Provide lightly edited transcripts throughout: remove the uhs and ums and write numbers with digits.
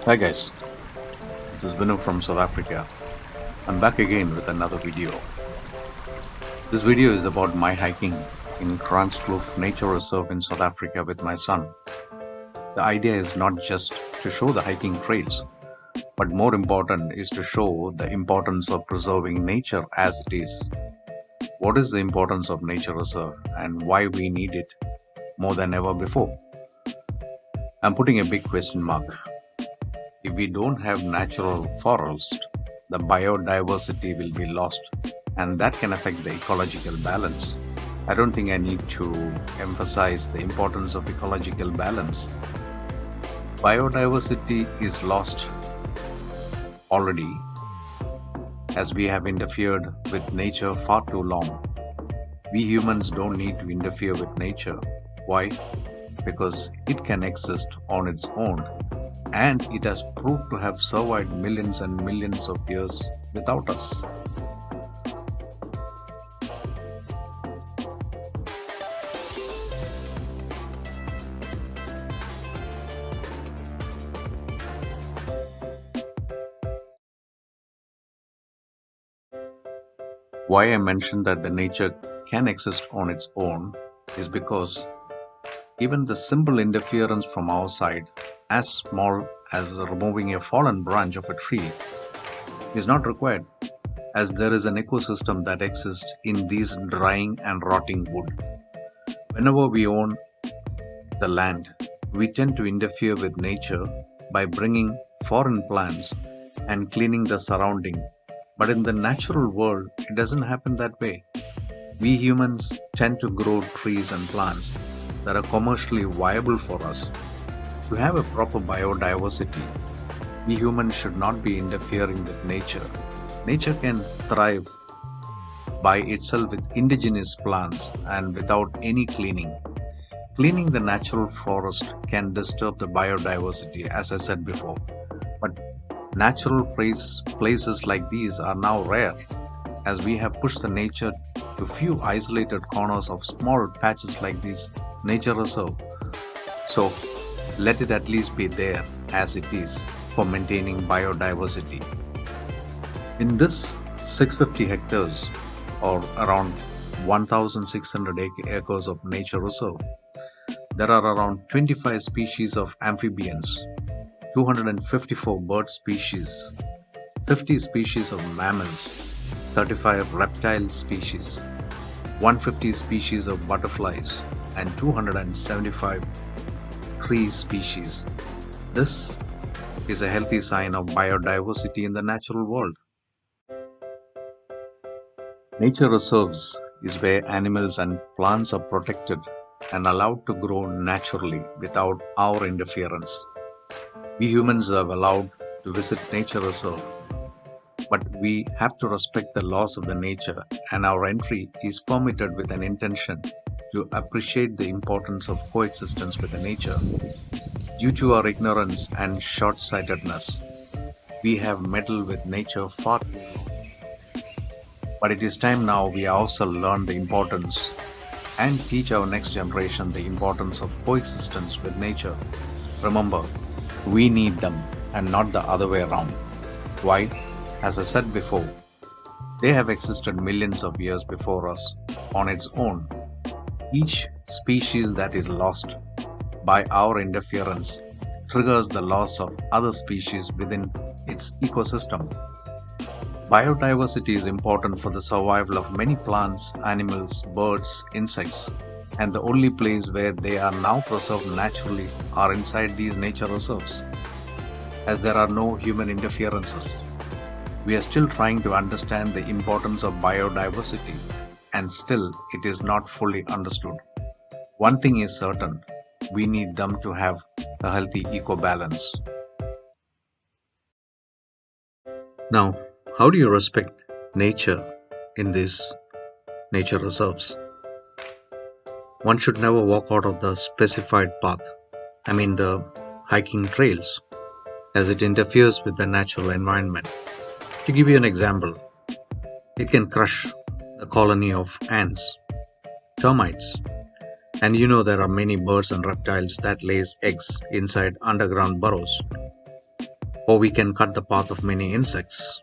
Hi guys, this is Vinu from South Africa. I'm back again with another video. This video is about my hiking in Kranskloof Nature Reserve in South Africa with my son. The idea is not just to show the hiking trails, but more important is to show the importance of preserving nature as it is. What is the importance of nature reserve and why we need it more than ever before? I'm putting a big question mark. If we don't have natural forest, the biodiversity will be lost, and that can affect the ecological balance. I don't think I need to emphasize the importance of ecological balance. Biodiversity is lost already as we have interfered with nature far too long. We humans don't need to interfere with nature. Why? Because it can exist on its own, and it has proved to have survived millions and millions of years without us. Why I mentioned that the nature can exist on its own is because even the simple interference from our side, as small as removing a fallen branch of a tree, is not required, as there is an ecosystem that exists in these drying and rotting wood. Whenever we own the land, we tend to interfere with nature by bringing foreign plants and cleaning the surrounding. But in the natural world, it doesn't happen that way. We humans tend to grow trees and plants that are commercially viable for us. To have a proper biodiversity, we humans should not be interfering with nature. Nature can thrive by itself with indigenous plants and without any cleaning. Cleaning the natural forest can disturb the biodiversity, as I said before. But natural places like these are now rare, as we have pushed the nature to few isolated corners of small patches like these nature reserve. So let it at least be there as it is for maintaining biodiversity. In this 650 hectares or around 1600 acres of nature reserve, there are around 25 species of amphibians, 254 bird species, 50 species of mammals, 35 reptile species, 150 species of butterflies, and 275 tree species. This is a healthy sign of biodiversity in the natural world. Nature reserves is where animals and plants are protected and allowed to grow naturally without our interference. We humans are allowed to visit nature reserve, but we have to respect the laws of the nature, and our entry is permitted with an intention to appreciate the importance of coexistence with the nature. Due to our ignorance and short-sightedness, we have meddled with nature far too long. But it is time now we also learn the importance and teach our next generation the importance of coexistence with nature. Remember, we need them and not the other way around. Why? As I said before, they have existed millions of years before us on its own. Each species that is lost by our interference triggers the loss of other species within its ecosystem. Biodiversity is important for the survival of many plants, animals, birds, insects, and the only place where they are now preserved naturally are inside these nature reserves, as there are no human interferences. We are still trying to understand the importance of biodiversity, and still it is not fully understood. One thing is certain, we need them to have a healthy eco-balance. Now, how do you respect nature in these nature reserves? One should never walk out of the specified path, the hiking trails, as it interferes with the natural environment. To give you an example, it can crush the colony of ants, termites, and there are many birds and reptiles that lays eggs inside underground burrows. or we can cut the path of many insects.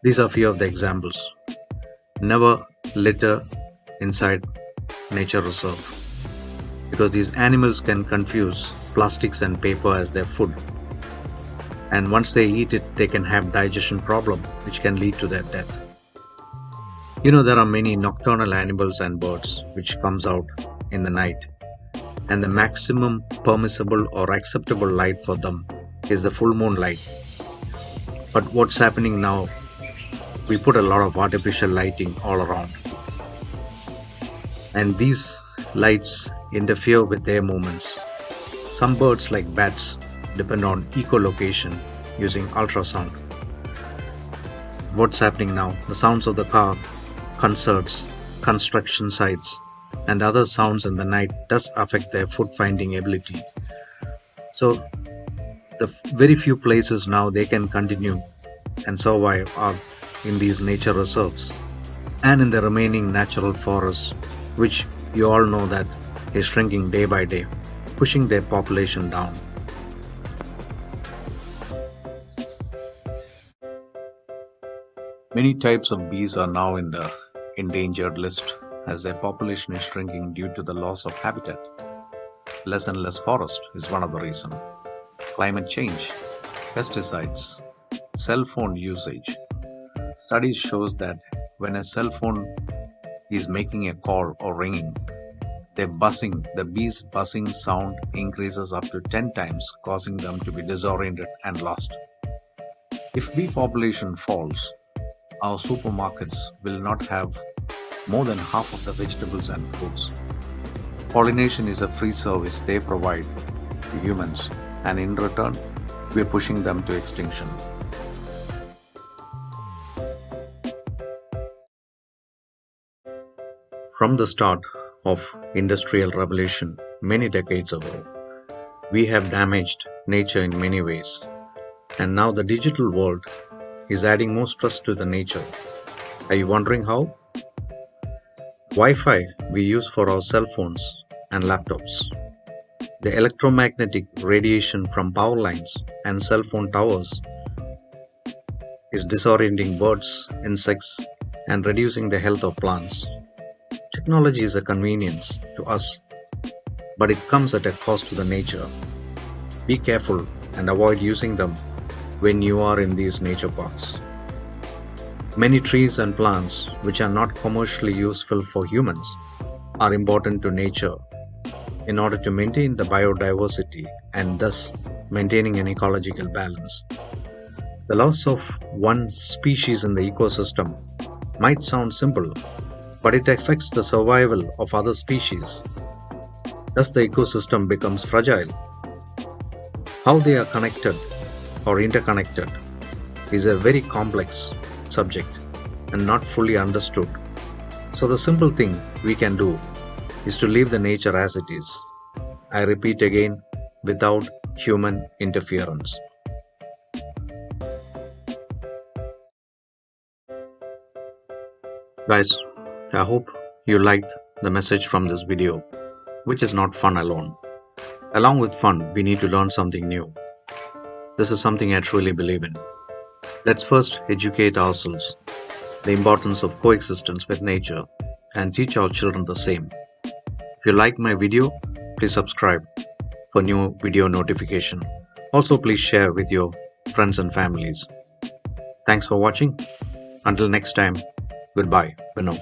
These are few of the examples. Never litter inside nature reserve, because these animals can confuse plastics and paper as their food, and once they eat it they can have digestion problem which can lead to their death. There are many nocturnal animals and birds which comes out in the night, and the maximum permissible or acceptable light for them is the full moon light. But what's happening now, we put a lot of artificial lighting all around, and these lights interfere with their movements. Some birds like bats depend on echolocation using ultrasound. What's happening now, the sounds of the car, concerts, construction sites and other sounds in the night does affect their food finding ability. So the very few places now they can continue and survive are in these nature reserves and in the remaining natural forests, which you all know that is shrinking day by day, pushing their population down. Many types of bees are now in the endangered list as their population is shrinking due to the loss of habitat. Less and less forest is one of the reasons. Climate change, pesticides, cell phone usage. Studies shows that when a cell phone is making a call or ringing, the bees buzzing sound increases up to 10 times, causing them to be disoriented and lost. If bee population falls, our supermarkets will not have more than half of the vegetables and fruits. Pollination is a free service they provide to humans, and in return, we are pushing them to extinction. From the start of industrial revolution many decades ago, we have damaged nature in many ways, and now the digital world is adding more stress to the nature. Are you wondering how? Wi-Fi we use for our cell phones and laptops. The electromagnetic radiation from power lines and cell phone towers is disorienting birds, insects, and reducing the health of plants. Technology is a convenience to us, but it comes at a cost to the nature. Be careful and avoid using them when you are in these nature parks. Many trees and plants which are not commercially useful for humans are important to nature in order to maintain the biodiversity and thus maintaining an ecological balance. The loss of one species in the ecosystem might sound simple, but it affects the survival of other species. Thus the ecosystem becomes fragile. How they are connected or interconnected is a very complex subject and not fully understood. So the simple thing we can do is to leave the nature as it is. I repeat again, without human interference. Guys, I hope you liked the message from this video, which is not fun alone. Along with fun, we need to learn something new. This is something I truly believe in. Let's first educate ourselves the importance of coexistence with nature and teach our children the same. If you like my video, please subscribe for new video notification. Also, please share with your friends and families. Thanks for watching. Until next time, goodbye. Vinod.